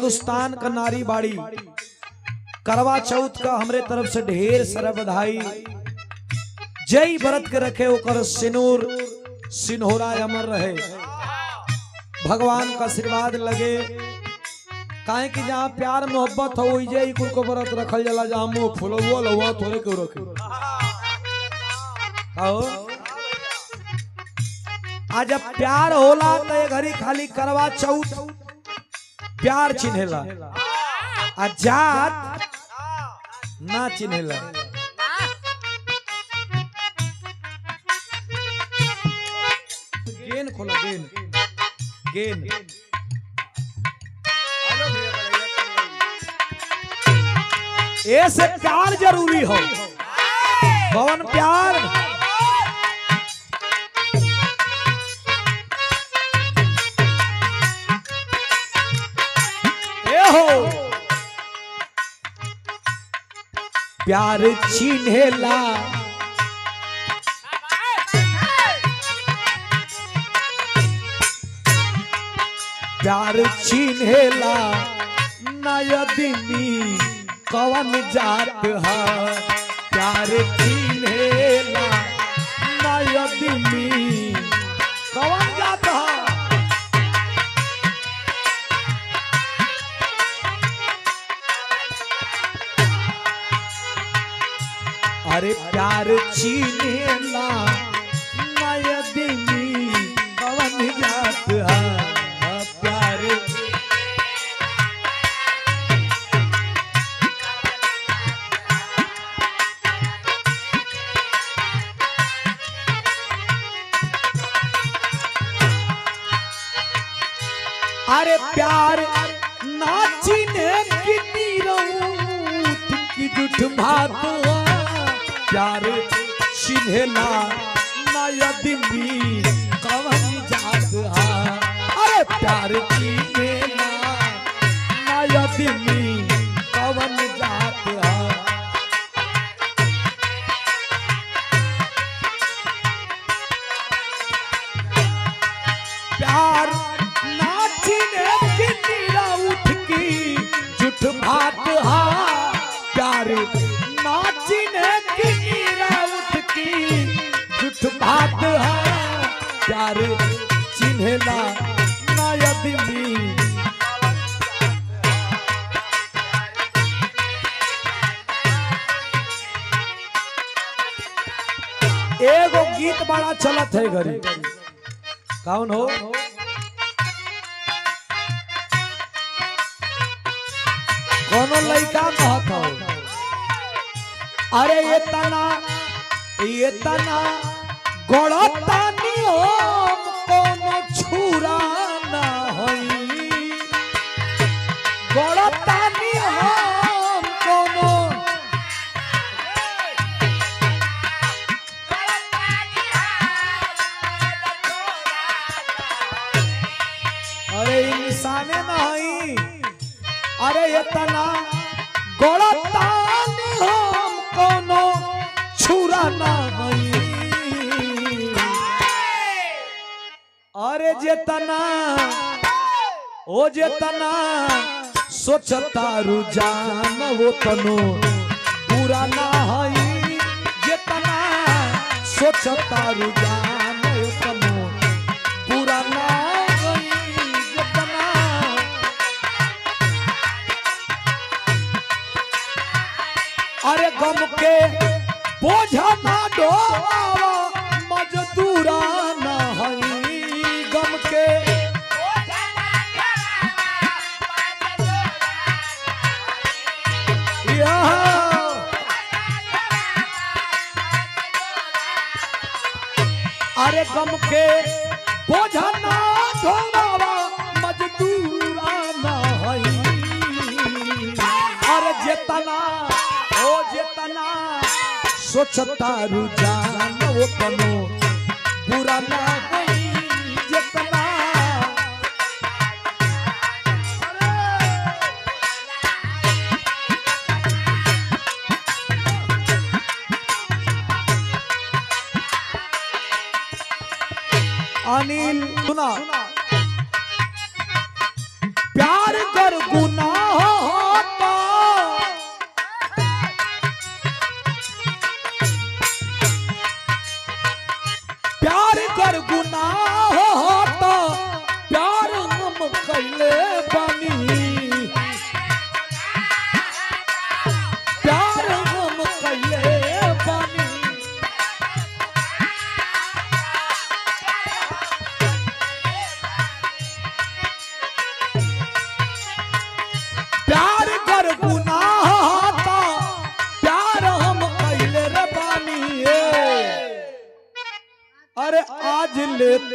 हिंदुस्तान का नारी बाड़ी, करवा चौथ का हमरे तरफ से ढेर सारा बधाई। जय व्रत के रखे ओकर सिनूर सिन्होरा अमर रहे, भगवान का आशीर्वाद लगे। काहे कि जहाँ प्यार मोहब्बत हो जय कुल को व्रत रखल जाला, जहाँ मुंह फुलवा लवा थोड़े क्यों रखे। आओ आज जब प्यार होला तो ये घड़ी खाली करवा चौथ प्यार चिन्हेला, आ जात ना चिन्हेला। गेन खोला गेन गेन ऐसे प्यार जरूरी हो, पवन प्यार प्यार चिन्हेला प्यार चिन्हेला नयदिनी कवन जात है, प्यार चिन्हेला नयदिनी कवन जात है। अरे प्यार चिन्हेला नयदिनी कवन जात है, प्यार अरे प्यार ना चिन्हे की नीरऊत की जुठ भात, प्यार चिन्हेला नयदिनी कवन जात है। अरे प्यार चिन्हेला नयदिनी कवन जात है। प्यार ना चिन्हे की नीरऊत की जुठ भात है, प्यार ना चिन्हे की नीरऊत की जुठ भात है, प्यार चिन्हेला नयदिनी। एगो गीत बड़ा चलत है घरी, कौन हो? कोनो लड़का कहत हो, अरे ये तना गड़तानी हम कोनो छुरा ना हई, गड़तानी हम कोनो अरे इंसाने नहीं, अरे ये तना गड़तानी हम कोनो छुरा ना हई। अरे जेतना ओ जेतना सोचता रुझान वो तनो पूरा ना हई, जेतना सोचता रुझान वो तनो पूरा ना हई, जेतना अरे गम के बोझा ना ढोवा मजदूरा ना हई, गम के अरे गम के बोझा ना ढोवा मजदूरा ना हई। अरे जेतना ओ जेतना सोचता रुझान वो तनो बुरा ना हई, जेतना अनिल सुना प्यार कर गुना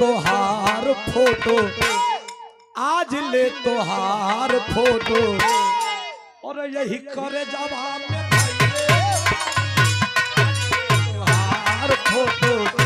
तोहार फोटो, आज ले तोहार फोटो, और यही करे जवाब में तोहार फोटो।